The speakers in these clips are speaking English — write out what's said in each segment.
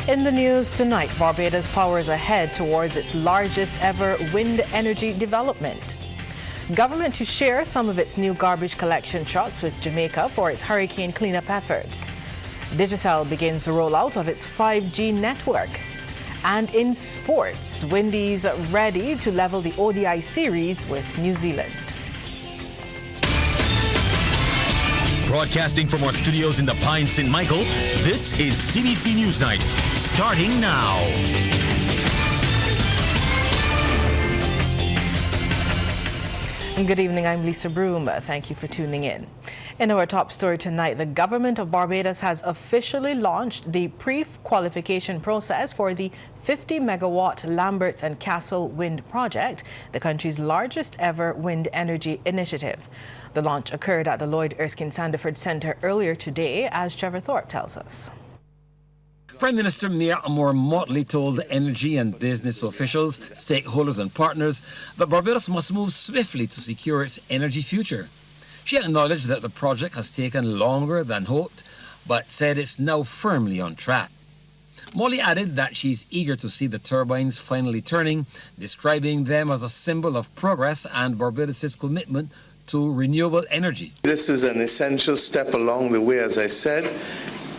In the news tonight, Barbados powers ahead towards its largest ever wind energy development. Government to share some of its new garbage collection trucks with Jamaica for its hurricane cleanup efforts. Digicel begins the rollout of its 5G network. And in sports, Windies ready to level the ODI Series with New Zealand. Broadcasting from our studios in the Pine St. Michael, this is CBC NewsNight, starting now. Good evening, I'm Lisa Broom. Thank you for tuning in. In our top story tonight, the government of Barbados has officially launched the pre-qualification process for the 50-megawatt Lamberts and Castle wind project, the country's largest ever wind energy initiative. The launch occurred at the Lloyd Erskine Sandiford Centre earlier today, as Trevor Thorpe tells us. Prime Minister Mia Motley told energy and business officials, stakeholders and partners that Barbados must move swiftly to secure its energy future. She acknowledged that the project has taken longer than hoped, but said it's now firmly on track. Molly added that she's eager to see the turbines finally turning, describing them as a symbol of progress and Barbados' commitment to renewable energy. This is an essential step along the way, as I said.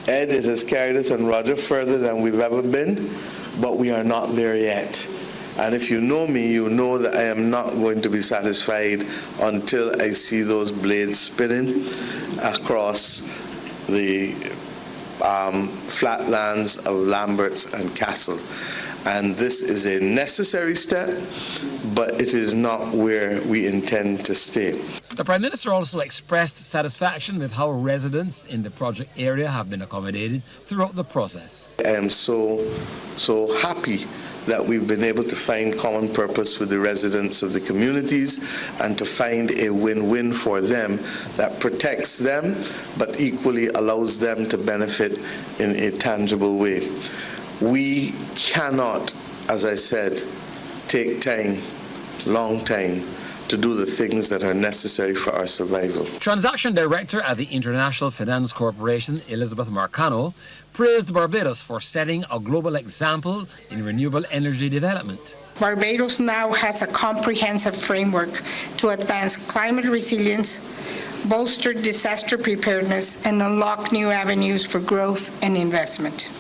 Ed, it has carried us and Roger further than we've ever been, but we are not there yet. And if you know me, you know that I am not going to be satisfied until I see those blades spinning across the flatlands of Lamberts and Castle. And this is a necessary step, but it is not where we intend to stay. The Prime Minister also expressed satisfaction with how residents in the project area have been accommodated throughout the process. I am so happy that we've been able to find common purpose with the residents of the communities and to find a win-win for them that protects them but equally allows them to benefit in a tangible way. We cannot, as I said, take time, long time, to do the things that are necessary for our survival. Transaction Director at the International Finance Corporation, Elizabeth Marcano, praised Barbados for setting a global example in renewable energy development. Barbados now has a comprehensive framework to advance climate resilience, bolster disaster preparedness, and unlock new avenues for growth and investment.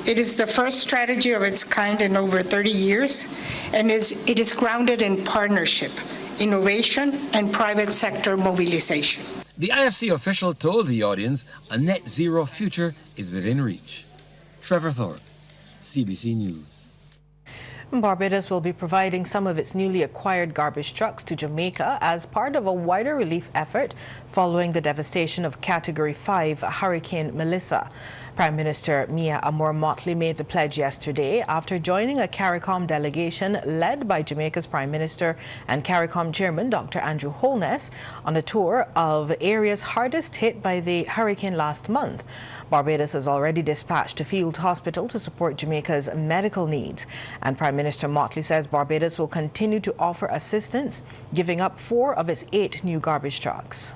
It is the first strategy of its kind in over 30 years, and it is grounded in partnership, innovation, and private sector mobilization. The IFC official told the audience a net zero future is within reach. Trevor Thorpe, CBC News. Barbados will be providing some of its newly acquired garbage trucks to Jamaica as part of a wider relief effort following the devastation of Category 5 Hurricane Melissa. Prime Minister Mia Motley made the pledge yesterday after joining a CARICOM delegation led by Jamaica's Prime Minister and CARICOM Chairman Dr. Andrew Holness on a tour of areas hardest hit by the hurricane last month. Barbados has already dispatched a field hospital to support Jamaica's medical needs, and Prime Minister Motley says Barbados will continue to offer assistance, giving up 4 of its 8 new garbage trucks.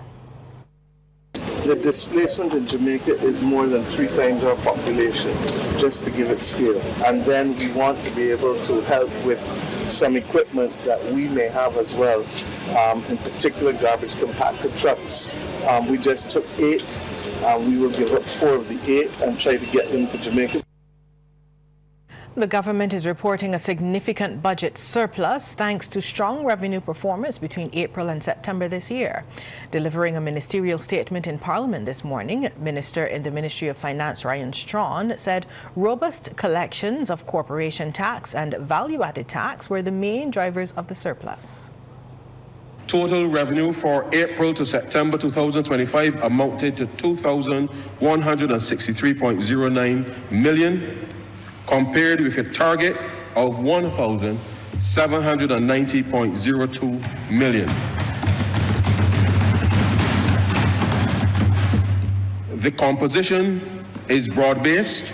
The displacement in Jamaica is more than 3 times our population, just to give it scale. And then we want to be able to help with some equipment that we may have as well, in particular garbage compactor trucks. We just took 8. We will give up 4 of the 8 and try to get them to Jamaica. The government is reporting a significant budget surplus thanks to strong revenue performance between April and September this year. Delivering a ministerial statement in Parliament this morning, Minister in the Ministry of Finance Ryan Strawn said robust collections of corporation tax and value-added tax were the main drivers of the surplus. Total revenue for April to September 2025 amounted to $2,163.09 million, compared with a target of $1,790.02 million. The composition is broad-based,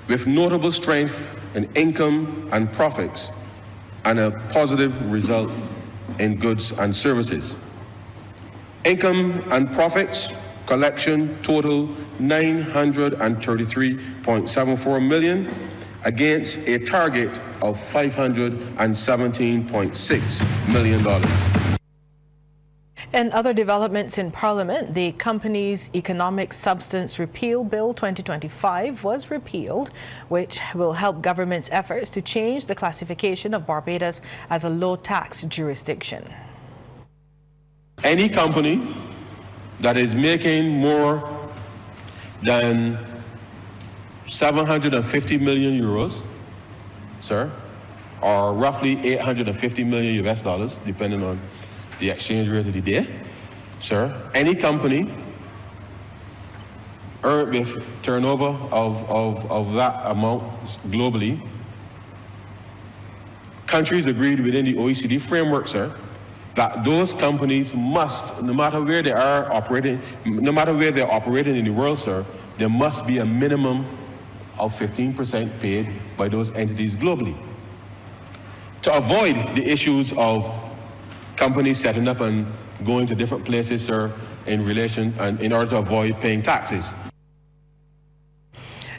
with notable strength in income and profits, and a positive result in goods and services. Income and profits collection total $933.74 million against a target of $517.6 million. In other developments in Parliament, the Companies Economic Substance Repeal Bill 2025 was repealed, which will help government's efforts to change the classification of Barbados as a low-tax jurisdiction. Any company that is making more than 750 million euros, sir, or roughly 850 million US dollars, depending on the exchange rate of the day, sir, any company earned with turnover of that amount globally, countries agreed within the OECD framework, sir, that those companies must, no matter where they are operating, no matter where they're operating in the world, sir, there must be a minimum of 15% paid by those entities globally. To avoid the issues of companies setting up and going to different places, sir, in relation and in order to avoid paying taxes.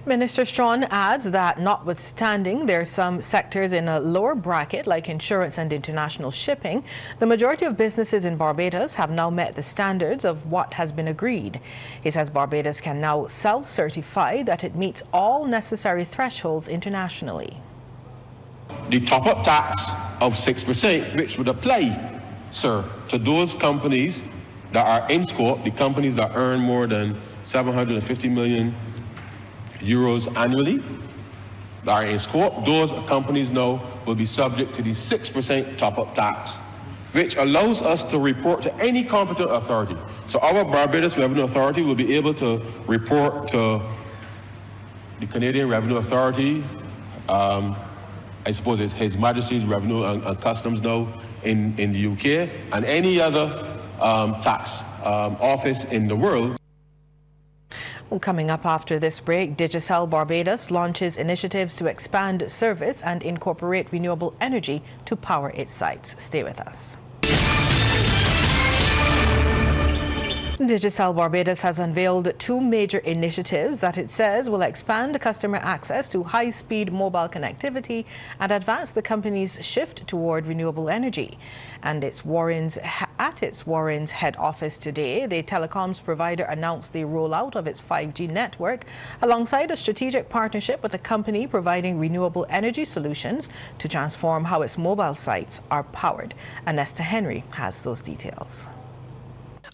Minister Strawn adds that notwithstanding there are some sectors in a lower bracket like insurance and international shipping, the majority of businesses in Barbados have now met the standards of what has been agreed. He says Barbados can now self-certify that it meets all necessary thresholds internationally. The top-up tax of 6%, which would apply, sir, to those companies that are in scope, the companies that earn more than 750 million euros annually, that are in scope, those companies now will be subject to the 6% top-up tax, which allows us to report to any competent authority. So our Barbados Revenue Authority will be able to report to the Canadian Revenue Authority, I suppose it's His Majesty's Revenue and Customs now in the UK, and any other tax office in the world. Coming up after this break, Digicel Barbados launches initiatives to expand service and incorporate renewable energy to power its sites. Stay with us. Digicel Barbados has unveiled two major initiatives that it says will expand customer access to high-speed mobile connectivity and advance the company's shift toward renewable energy. And at its Warren's head office today, the telecoms provider announced the rollout of its 5G network alongside a strategic partnership with a company providing renewable energy solutions to transform how its mobile sites are powered. Anesta Henry has those details.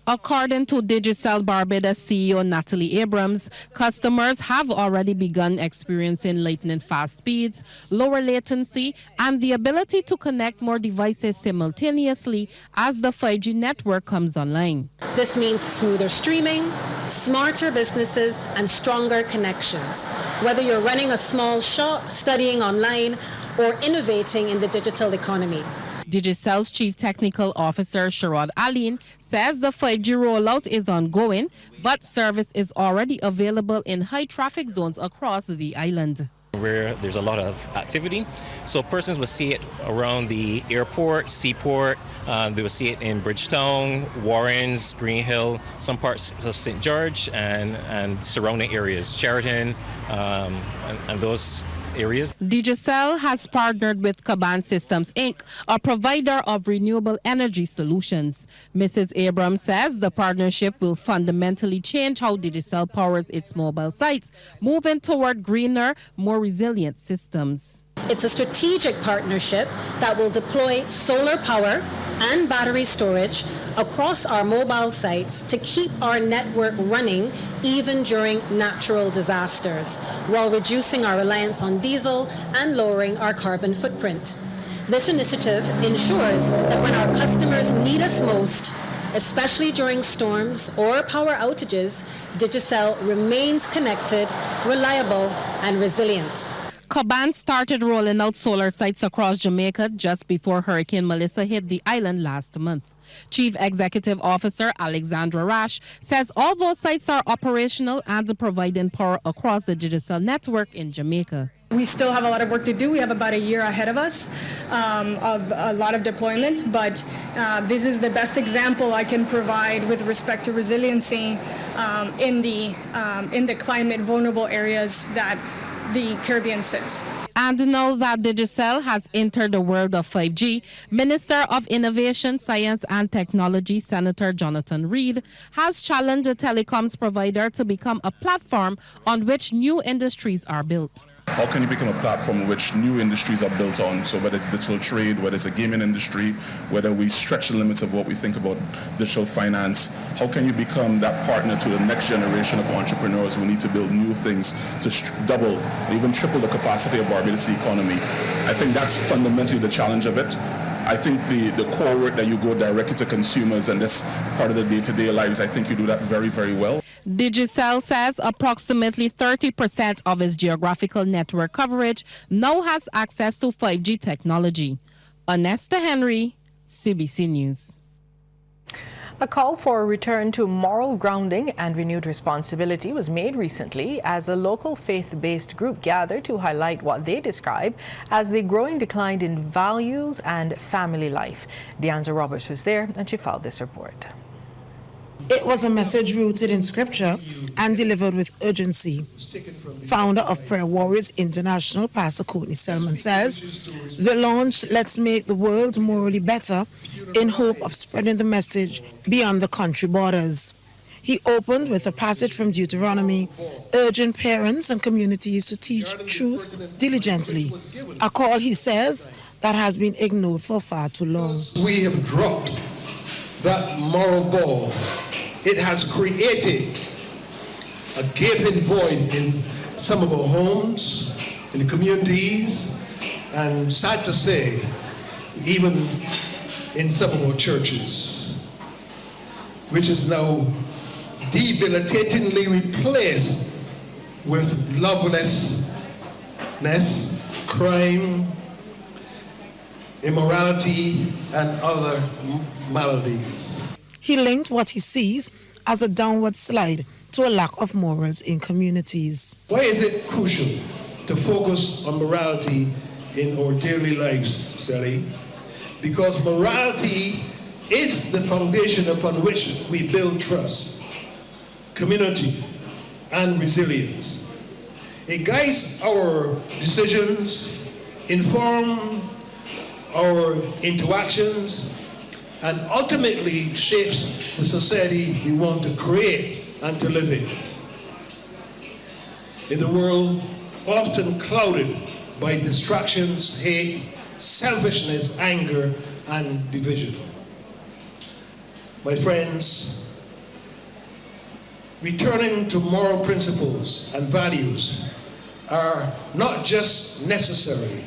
According to Digicel Barbados CEO Natalie Abrams, customers have already begun experiencing lightning fast speeds, lower latency, and the ability to connect more devices simultaneously as the 5G network comes online. This means smoother streaming, smarter businesses, and stronger connections. Whether you're running a small shop, studying online, or innovating in the digital economy. Digicel's Chief Technical Officer Sharad Aline says the 5G rollout is ongoing, but service is already available in high traffic zones across the island. Where there's a lot of activity, so persons will see it around the airport, seaport, they will see it in Bridgetown, Warrens, Green Hill, some parts of St. George and surrounding areas, Sheraton, and those areas. Digicel has partnered with Caban Systems Inc., a provider of renewable energy solutions. Mrs. Abrams says the partnership will fundamentally change how Digicel powers its mobile sites, moving toward greener, more resilient systems. It's a strategic partnership that will deploy solar power and battery storage across our mobile sites to keep our network running even during natural disasters, while reducing our reliance on diesel and lowering our carbon footprint. This initiative ensures that when our customers need us most, especially during storms or power outages, Digicel remains connected, reliable, and resilient. Caban started rolling out solar sites across Jamaica just before Hurricane Melissa hit the island last month. Chief Executive Officer Alexandra Rash says all those sites are operational and providing power across the Digicel network in Jamaica. We still have a lot of work to do. We have about a year ahead of us of a lot of deployment, but this is the best example I can provide with respect to resiliency in the climate vulnerable areas that the Caribbean sits. And now that Digicel has entered the world of 5G, Minister of Innovation, Science and Technology, Senator Jonathan Reed, has challenged the telecoms provider to become a platform on which new industries are built. How can you become a platform in which new industries are built on? So whether it's digital trade, whether it's a gaming industry, whether we stretch the limits of what we think about digital finance, how can you become that partner to the next generation of entrepreneurs who need to build new things to double, even triple the capacity of Barbados' economy? I think that's fundamentally the challenge of it. I think the core work that you go directly to consumers and this part of the day-to-day lives, I think you do that very, very well. Digicel says approximately 30% of its geographical network coverage now has access to 5G technology. Onesta Henry, CBC News. A call for a return to moral grounding and renewed responsibility was made recently as a local faith-based group gathered to highlight what they describe as the growing decline in values and family life. Deanza Roberts was there and she filed this report. It was a message rooted in scripture and delivered with urgency. Founder of Prayer Warriors International, Pastor Courtney Selman, says the launch Let's Make the World Morally Better in hope of spreading the message beyond the country borders. He opened with a passage from Deuteronomy, urging parents and communities to teach truth diligently, a call, he says, that has been ignored for far too long. We have dropped that moral ball. It has created a gaping void in some of our homes, in the communities, and sad to say, even in some of our churches, which is now debilitatingly replaced with lovelessness, crime, immorality, and other maladies. He linked what he sees as a downward slide to a lack of morals in communities. Why is it crucial to focus on morality in our daily lives, Sally? Because morality is the foundation upon which we build trust, community, and resilience. It guides our decisions, informs our interactions, and ultimately shapes the society we want to create and to live in. In the world often clouded by distractions, hate, selfishness, anger, and division. My friends, returning to moral principles and values are not just necessary,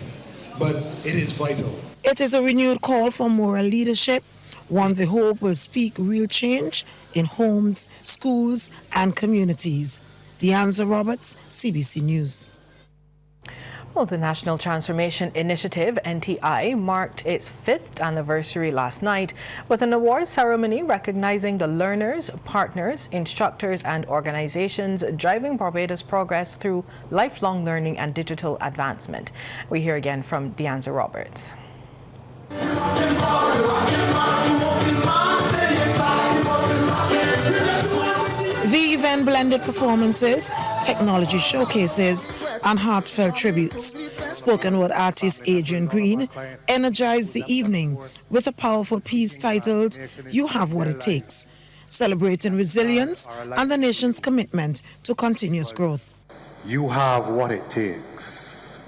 but it is vital. It is a renewed call for moral leadership, one they hope will speak real change in homes, schools, and communities. Deanza Roberts, CBC News. Well, the National Transformation Initiative, NTI, marked its 5th anniversary last night with an award ceremony recognizing the learners, partners, instructors, and organizations driving Barbados' progress through lifelong learning and digital advancement. We hear again from Deanza Roberts. The event blended performances, technology showcases, and heartfelt tributes. Spoken word artist Adrian Green energized the evening with a powerful piece titled You Have What It Takes, celebrating resilience and the nation's commitment to continuous growth. You have what it takes.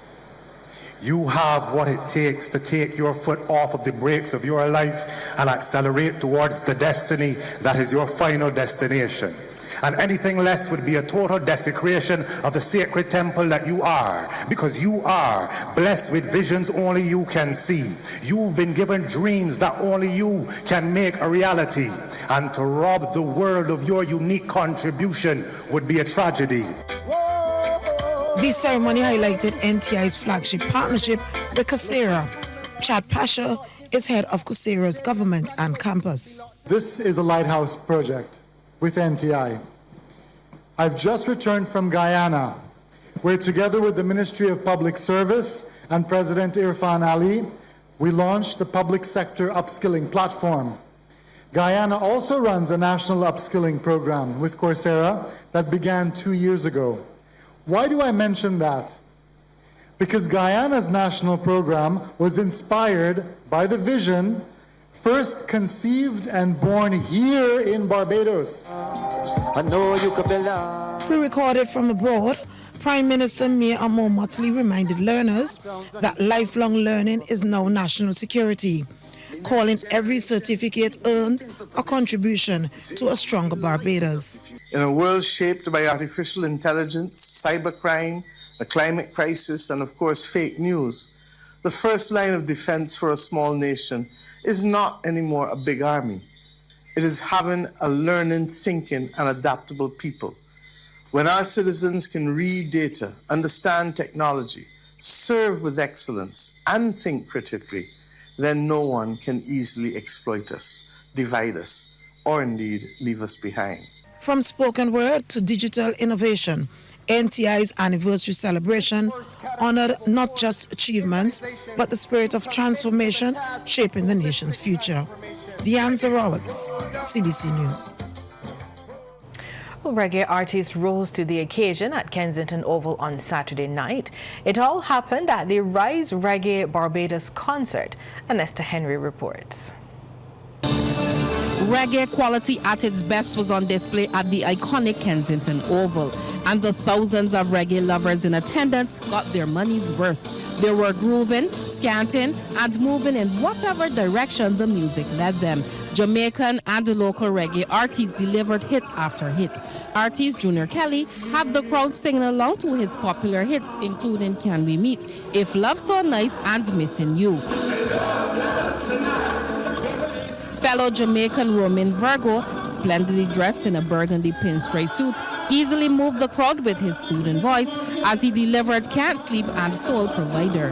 You have what it takes to take your foot off of the brakes of your life and accelerate towards the destiny that is your final destination. And anything less would be a total desecration of the sacred temple that you are, because you are blessed with visions only you can see. You've been given dreams that only you can make a reality. And to rob the world of your unique contribution would be a tragedy. The ceremony highlighted NTI's flagship partnership with Coursera. Chad Pasha is head of Coursera's government and campus. This is a lighthouse project with NTI. I've just returned from Guyana, where together with the Ministry of Public Service and President Irfan Ali, we launched the Public Sector Upskilling Platform. Guyana also runs a national upskilling program with Coursera that began 2 years ago. Why do I mention that? Because Guyana's national program was inspired by the vision first conceived and born here in Barbados. Pre-recorded from abroad, Prime Minister Mir Amor Motley reminded learners that lifelong learning is now national security, calling every certificate earned a contribution to a stronger Barbados. In a world shaped by artificial intelligence, cybercrime, the climate crisis, and of course fake news, the first line of defense for a small nation is not anymore a big army. It is having a learning, thinking, and adaptable people. When our citizens can read data, understand technology, serve with excellence, and think critically, then no one can easily exploit us, divide us, or indeed leave us behind. From spoken word to digital innovation, NTI's anniversary celebration honored not just achievements, but the spirit of transformation shaping the nation's future. Deanne Zarowitz, CBC News. Well, reggae artists rose to the occasion at Kensington Oval on Saturday night. It all happened at the Rise Reggae Barbados concert. Anesta Henry reports. Reggae quality at its best was on display at the iconic Kensington Oval, and the thousands of reggae lovers in attendance got their money's worth. They were grooving, scanting, and moving in whatever direction the music led them. Jamaican and local reggae artists delivered hit after hit. Artist Junior Kelly had the crowd singing along to his popular hits, including Can We Meet, If Love So Nice, and Missing You. Fellow Jamaican Roman Virgo, splendidly dressed in a burgundy pinstripe suit, easily moved the crowd with his soothing voice as he delivered Can't Sleep and Soul Provider.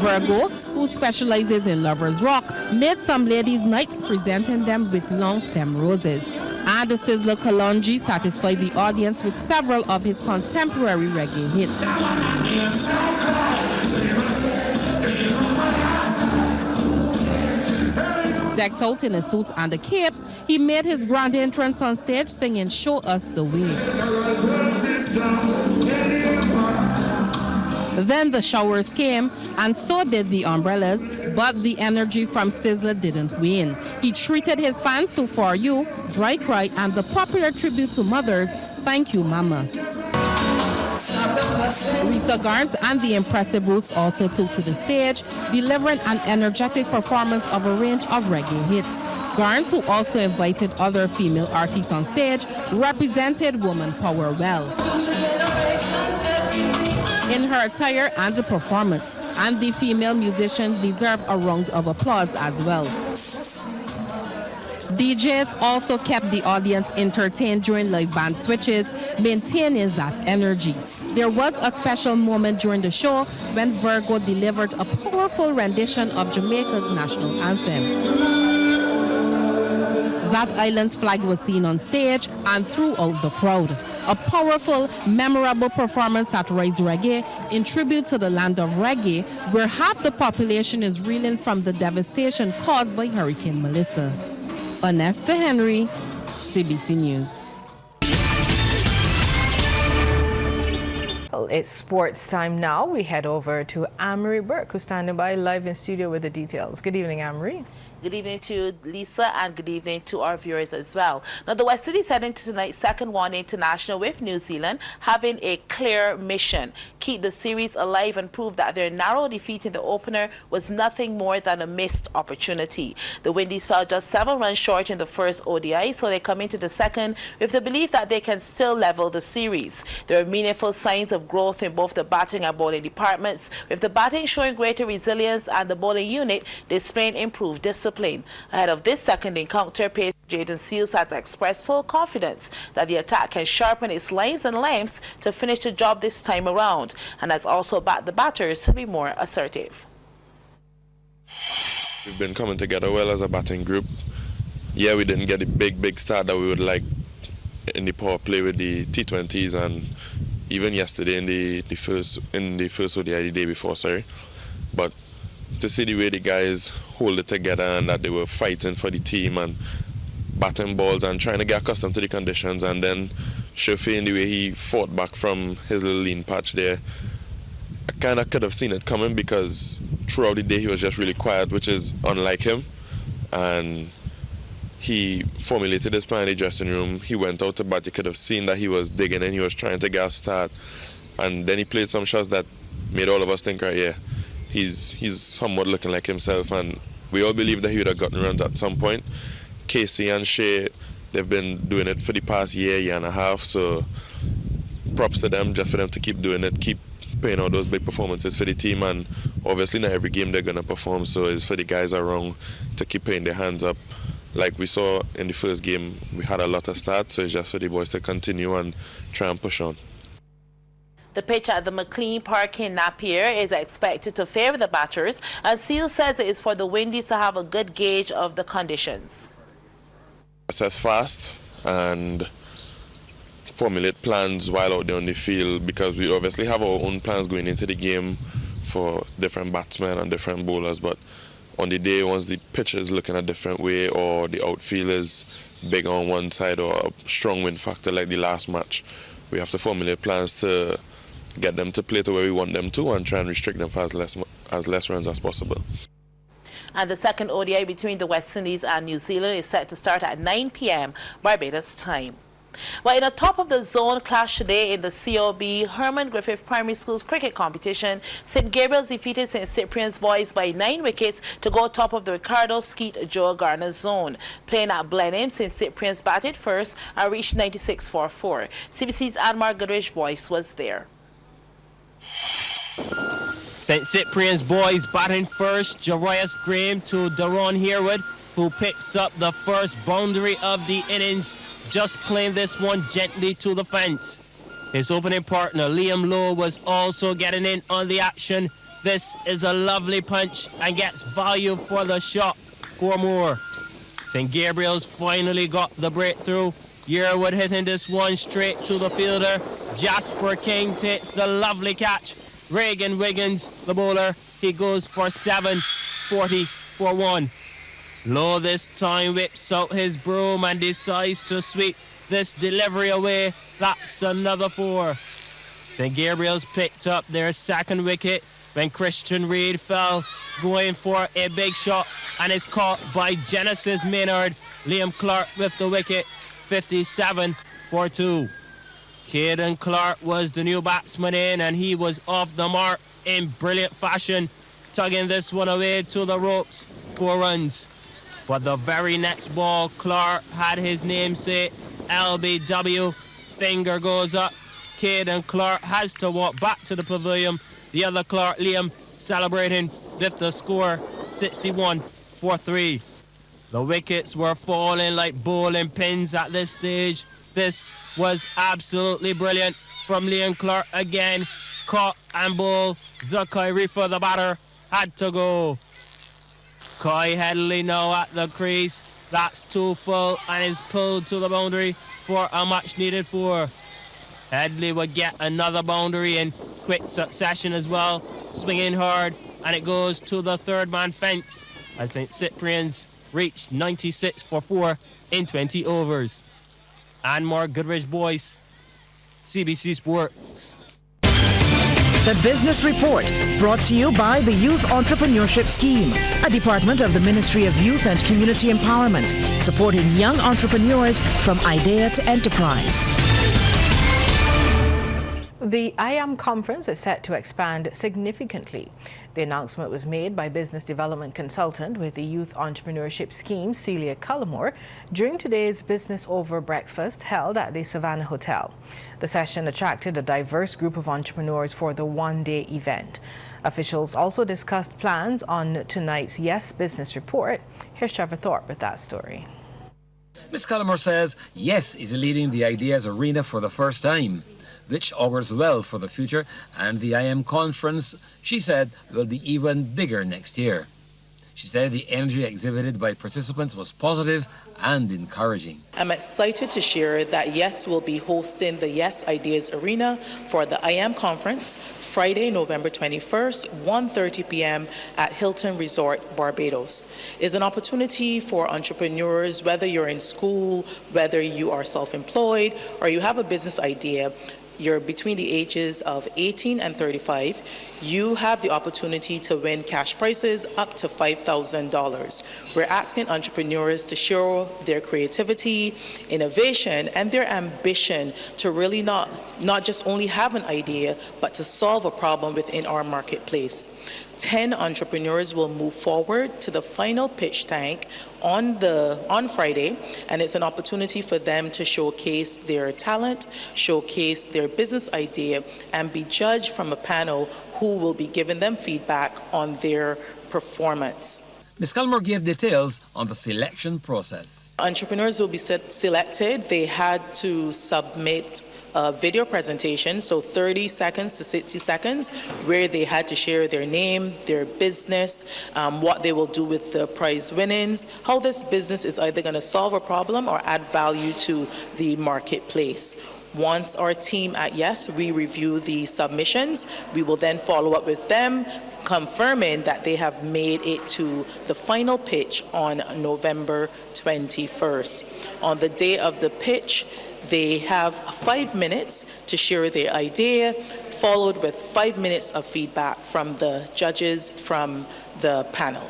Virgo, who specializes in lovers rock, made some ladies' night, presenting them with long stem roses. And the Sizzler Kalonji satisfied the audience with several of his contemporary reggae hits. Decked out in a suit and a cape, he made his grand entrance on stage singing Show Us the Way. Then the showers came, and so did the umbrellas, but the energy from Sizzler didn't wane. He treated his fans to For You, Dry Cry, and the popular tribute to mothers, Thank You Mama. Risa Garnt and the impressive Roots also took to the stage, delivering an energetic performance of a range of reggae hits. Garnt, who also invited other female artists on stage, represented woman power well in her attire and performance, and the female musicians deserve a round of applause as well. DJs also kept the audience entertained during live band switches, maintaining that energy. There was a special moment during the show when Virgo delivered a powerful rendition of Jamaica's national anthem. That island's flag was seen on stage and throughout the crowd. A powerful, memorable performance at Rise Reggae in tribute to the land of reggae, where half the population is reeling from the devastation caused by Hurricane Melissa. Anesta Henry, CBC News. Well, it's sports time now. We head over to Amory Burke, who's standing by live in studio with the details. Good evening, Amory. Good evening to Lisa, and good evening to our viewers as well. Now, the West Indies heading to tonight's second one international with New Zealand, having a clear mission: keep the series alive and prove that their narrow defeat in the opener was nothing more than a missed opportunity. The Windies fell just 7 runs short in the first ODI, so they come into the second with the belief that they can still level the series. There are meaningful signs of growth in both the batting and bowling departments, with the batting showing greater resilience and the bowling unit displaying improved discipline. Ahead of this second encounter, pacer Jaden Seals has expressed full confidence that the attack can sharpen its lines and lengths to finish the job this time around, and has also backed the batters to be more assertive. We've been coming together well as a batting group. Yeah, we didn't get the big start that we would like in the power play with the T20s, and even yesterday in the first ODI the day before, but to see the way the guys hold it together and that they were fighting for the team and batting balls and trying to get accustomed to the conditions, and then Shofi, in the way he fought back from his little lean patch there, I kind of could have seen it coming, because throughout the day he was just really quiet, which is unlike him. And he formulated his plan in the dressing room. He went out to bat. You could have seen that he was digging in. He was trying to get a start. And then he played some shots that made all of us think, right, yeah, he's somewhat looking like himself. And we all believe that he would have gotten runs at some point. Casey and Shea, they've been doing it for the past year and a half. So props to them, just for them to keep doing it, keep putting out those big performances for the team. And obviously not every game they're going to perform, so it's for the guys around to keep putting their hands up. Like we saw in the first game, we had a lot of starts, so it's just for the boys to continue and try and push on. The pitch at the McLean Park in Napier is expected to favor the batters, and Seal says it is for the Windies to have a good gauge of the conditions. Assess fast and formulate plans while out there on the field, because we obviously have our own plans going into the game for different batsmen and different bowlers, but on the day, once the pitch is looking a different way or the outfield is big on one side or a strong wind factor like the last match, we have to formulate plans to get them to play to where we want them to and try and restrict them for as less runs as possible. And the second ODI between the West Indies and New Zealand is set to start at 9 p.m. Barbados time. Well, in a top-of-the-zone clash today in the COB Herman Griffith Primary School's cricket competition, St. Gabriel's defeated St. Cyprian's boys by 9 wickets to go top of the Ricardo Skeet Joe Garner zone. Playing at Blenheim, St. Cyprian's batted first and reached 96 for 4. CBC's Anmar Goodrich voice was there. St. Cyprian's boys batting first, Jarius Graham to Daron Herwood, who picks up the first boundary of the innings, just playing this one gently to the fence. His opening partner, Liam Lowe, was also getting in on the action. This is a lovely punch and gets value for the shot. 4 more. St. Gabriel's finally got the breakthrough. Yearwood hitting this one straight to the fielder. Jasper King takes the lovely catch. Reagan Wiggins, the bowler, he goes for 7, 40 for 1. Lowe this time whips out his broom and decides to sweep this delivery away. That's another 4. St. Gabriel's picked up their second wicket when Christian Reid fell, going for a big shot, and is caught by Genesis Maynard. Liam Clark with the wicket, 57 for 2. Caden Clark was the new batsman in, and he was off the mark in brilliant fashion, tugging this one away to the ropes, 4 runs. But the very next ball, Clark had his namesake, LBW. Finger goes up. Caden Clark has to walk back to the pavilion. The other Clark, Liam, celebrating with the score, 61 for 3. The wickets were falling like bowling pins at this stage. This was absolutely brilliant from Liam Clark again. Caught and bowled. Zakai Rifa, the batter, had to go. Kai Headley now at the crease. That's 2 full and is pulled to the boundary for a much-needed 4. Headley would get another boundary in quick succession as well. Swinging hard, and it goes to the third-man fence as St. Cyprian's reached 96 for 4 in 20 overs. Anmar Goodrich boys, CBC Sports. The Business Report, brought to you by the Youth Entrepreneurship Scheme, a department of the Ministry of Youth and Community Empowerment, supporting young entrepreneurs from idea to enterprise. The IAM conference is set to expand significantly. The announcement was made by business development consultant with the Youth Entrepreneurship Scheme, Celia Cullimore, during today's Business Over breakfast held at the Savannah Hotel. The session attracted a diverse group of entrepreneurs for the one-day event. Officials also discussed plans on tonight's Yes Business Report. Here's Trevor Thorpe with that story. Ms. Cullimore says Yes is leading the ideas arena for the first time, which augurs well for the future, and the IM conference, she said, will be even bigger next year. She said the energy exhibited by participants was positive and encouraging. I'm excited to share that YES will be hosting the YES Ideas Arena for the IAM Conference Friday, November 21st, 1:30 p.m. at Hilton Resort, Barbados. It's an opportunity for entrepreneurs, whether you're in school, whether you are self-employed, or you have a business idea, you're between the ages of 18 and 35, you have the opportunity to win cash prizes up to $5,000. We're asking entrepreneurs to show their creativity, innovation, and their ambition to really not just only have an idea, but to solve a problem within our marketplace. 10 entrepreneurs will move forward to the final pitch tank on Friday, and it's an opportunity for them to showcase their talent, showcase their business idea, and be judged from a panel who will be giving them feedback on their performance. Ms. Culmer gave details on the selection process. Entrepreneurs will be selected. They had to submit a video presentation, so 30 seconds to 60 seconds, where they had to share their name, their business, what they will do with the prize winnings, how this business is either going to solve a problem or add value to the marketplace. Once our team at YES, we review the submissions, we will then follow up with them, confirming that they have made it to the final pitch on November 21st. On the day of the pitch, they have 5 minutes to share their idea, followed with 5 minutes of feedback from the judges from the panel.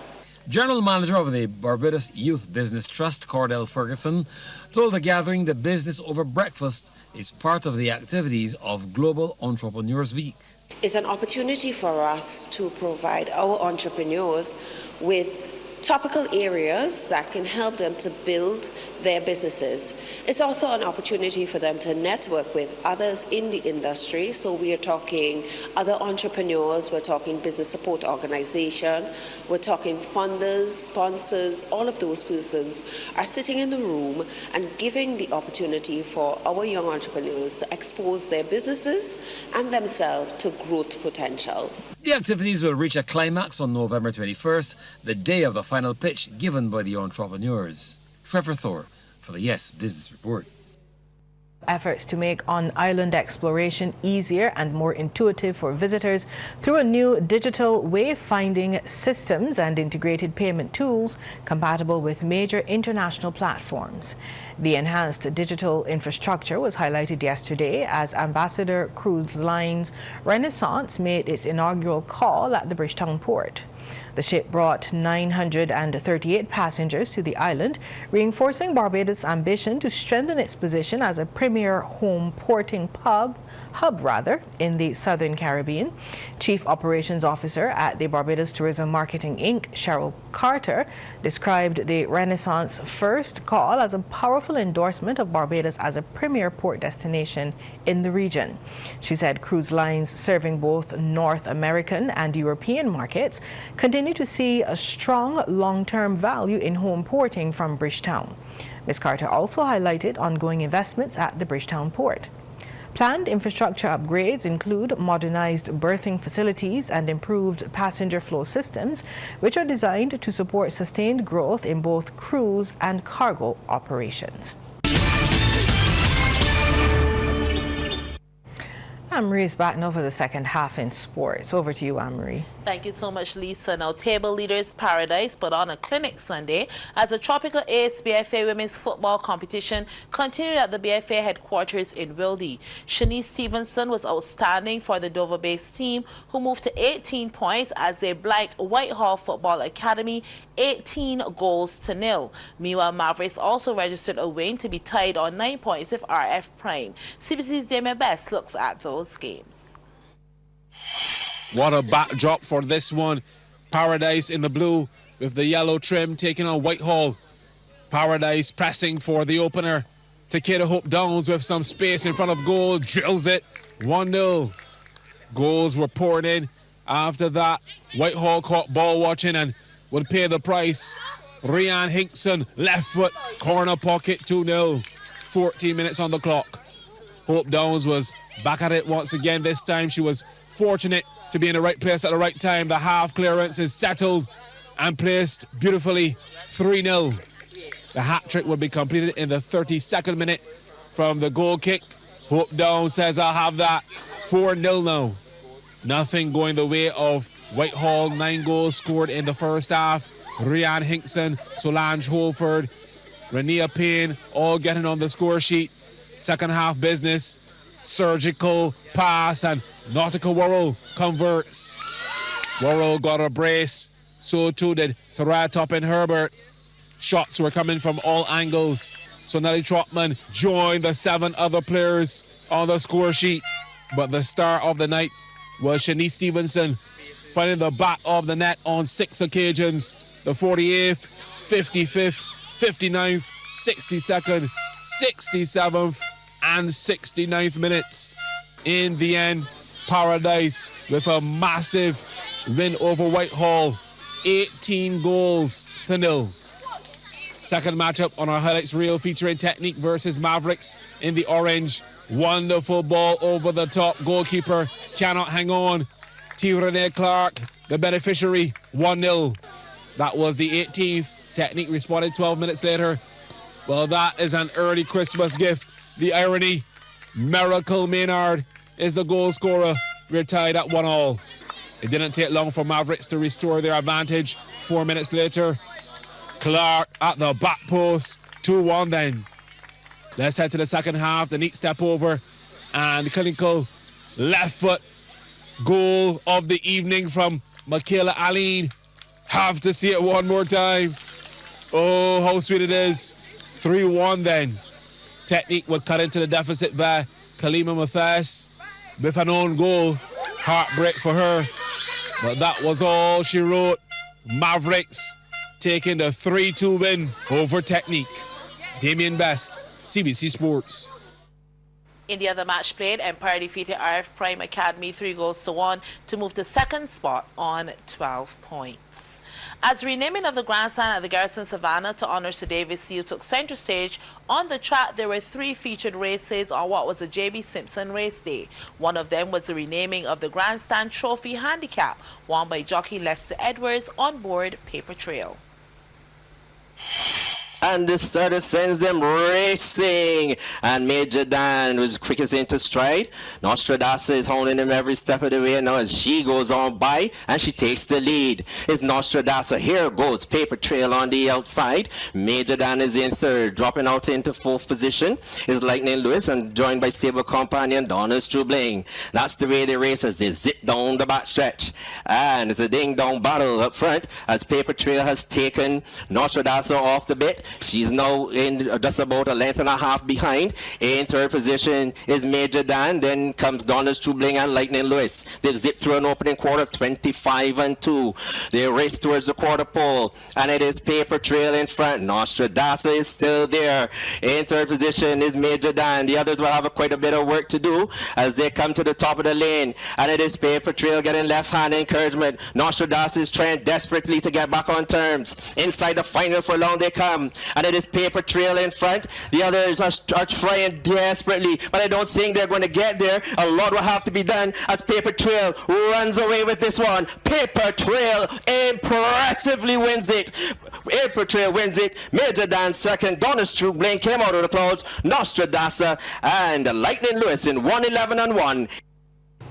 General Manager of the Barbados Youth Business Trust, Cordell Ferguson, told the gathering the business over breakfast is part of the activities of Global Entrepreneurs Week. It's an opportunity for us to provide our entrepreneurs with topical areas that can help them to build their businesses. It's also an opportunity for them to network with others in the industry. So we are talking other entrepreneurs, we're talking business support organization, we're talking funders, sponsors, all of those persons are sitting in the room and giving the opportunity for our young entrepreneurs to expose their businesses and themselves to growth potential. The activities will reach a climax on November 21st, the day of the final pitch given by the entrepreneurs. Trevor Thor for the YES Business Report. Efforts to make on-island exploration easier and more intuitive for visitors through a new digital wayfinding systems and integrated payment tools compatible with major international platforms. The enhanced digital infrastructure was highlighted yesterday as Ambassador Cruise Lines Renaissance made its inaugural call at the Bridgetown port. The ship brought 938 passengers to the island, reinforcing Barbados' ambition to strengthen its position as a premier home porting hub in the Southern Caribbean. Chief Operations Officer at the Barbados Tourism Marketing Inc., Cheryl Carter, described the Renaissance first call as a powerful endorsement of Barbados as a premier port destination in the region. She said cruise lines serving both North American and European markets continue to see a strong long-term value in home porting from Bridgetown. Ms. Carter also highlighted ongoing investments at the Bridgetown port. Planned infrastructure upgrades include modernized berthing facilities and improved passenger flow systems, which are designed to support sustained growth in both cruise and cargo operations. Anne-Marie is back now for the second half in sports. Over to you, Anne-Marie. Thank you so much, Lisa. Now, Table Leaders Paradise put on a clinic Sunday as the Tropical Ace BFA Women's Football Competition continued at the BFA headquarters in Wildy. Shanice Stevenson was outstanding for the Dover-based team, who moved to 18 points as they blanked Whitehall Football Academy 18 goals to nil. Meanwhile, Mavericks also registered a win to be tied on 9 points with RF Prime. CBC's Damien Best looks at those games. What a backdrop for this one. Paradise in the blue with the yellow trim taking on Whitehall. Paradise pressing for the opener. Takeda Hope Downs with some space in front of goal, drills it, 1-0. Goals were poured in. After that, Whitehall caught ball watching and would pay the price. Rian Hinkson, left foot, corner pocket, 2-0. 14 minutes on the clock. Hope Downs was back at it once again. This time she was fortunate to be in the right place at the right time. The half clearance is settled and placed beautifully, 3-0. The hat-trick will be completed in the 32nd minute from the goal kick. Hope Down says, I'll have that. 4-0 now. Nothing going the way of Whitehall. 9 goals scored in the first half. Rhiann Hinkson, Solange Holford, Rania Payne, all getting on the score sheet. Second half business. Surgical pass, and Nautica Worrell converts. Worrell got a brace. So too did Saraya Toppin Herbert. Shots were coming from all angles. So Nelly Trotman joined the 7 other players on the score sheet. But the star of the night was Shanice Stevenson, finding the back of the net on 6 occasions. The 48th, 55th, 59th, 62nd, 67th, and 69th minutes. In the end, Paradise with a massive win over Whitehall, 18 goals to 0. Second matchup on our highlights reel featuring Technique versus Mavericks in the orange. Wonderful ball over the top. Goalkeeper cannot hang on. T. Renee Clark, the beneficiary, 1-0. That was the 18th. Technique responded 12 minutes later. Well, that is an early Christmas gift. The irony, Miracle Maynard is the goal scorer. We're tied at 1-1. It didn't take long for Mavericks to restore their advantage. 4 minutes later, Clark at the back post, 2-1 then. Let's head to the second half. The neat step over and clinical left foot goal of the evening from Michaela Aline. Have to see it one more time. Oh, how sweet it is. 3-1 then. Technique would cut into the deficit via Kalima Mathias with an own goal. Heartbreak for her. But that was all she wrote. Mavericks taking the 3-2 win over Technique. Damien Best, CBC Sports. In the other match played, Empire defeated RF Prime Academy 3-1 to move to second spot on 12 points. As renaming of the grandstand at the Garrison Savannah to honor Sir David Seal took center stage, on the track there were 3 featured races on what was a J.B. Simpson race day. One of them was the renaming of the grandstand trophy handicap, won by jockey Lester Edwards on board Paper Trail. And the starter sends them racing. And Major Dan was quickest into stride. Nostradasa is holding him every step of the way now as she goes on by and she takes the lead. It's Nostradasa. Here goes Paper Trail on the outside. Major Dan is in third, dropping out into fourth position is Lightning Lewis and joined by stable companion Donna Strubling. That's the way they race as they zip down the back stretch. And it's a ding-dong battle up front as Paper Trail has taken Nostradasa off the bit. She's now in just about a length and a half behind. In third position is Major Dan. Then comes Donna Strubling and Lightning Lewis. They've zipped through an opening quarter of 25-2. They race towards the quarter pole, and it is Paper Trail in front. Nostradasa is still there. In third position is Major Dan. The others will have quite a bit of work to do as they come to the top of the lane, and it is Paper Trail getting left-hand encouragement. Nostradasa is trying desperately to get back on terms. Inside the final furlong they come, and it is Paper Trail in front. The others are trying desperately, but I don't think they're going to get there. A lot will have to be done as Paper Trail runs away with this one. Paper Trail impressively wins it. Paper Trail wins it. Major Dan second. Donna Strubling came out of the clouds. Nostradasa and Lightning Lewis in 1-11-1.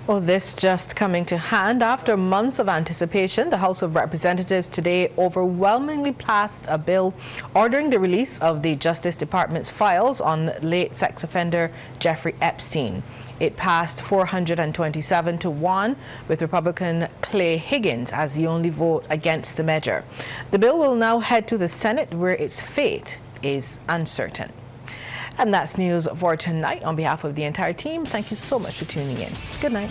Well, this just coming to hand after months of anticipation. The House of Representatives today overwhelmingly passed a bill ordering the release of the Justice Department's files on late sex offender Jeffrey Epstein. It passed 427-1 with Republican Clay Higgins as the only vote against the measure. The bill will now head to the Senate where its fate is uncertain. And that's news for tonight. On behalf of the entire team, thank you so much for tuning in. Good night.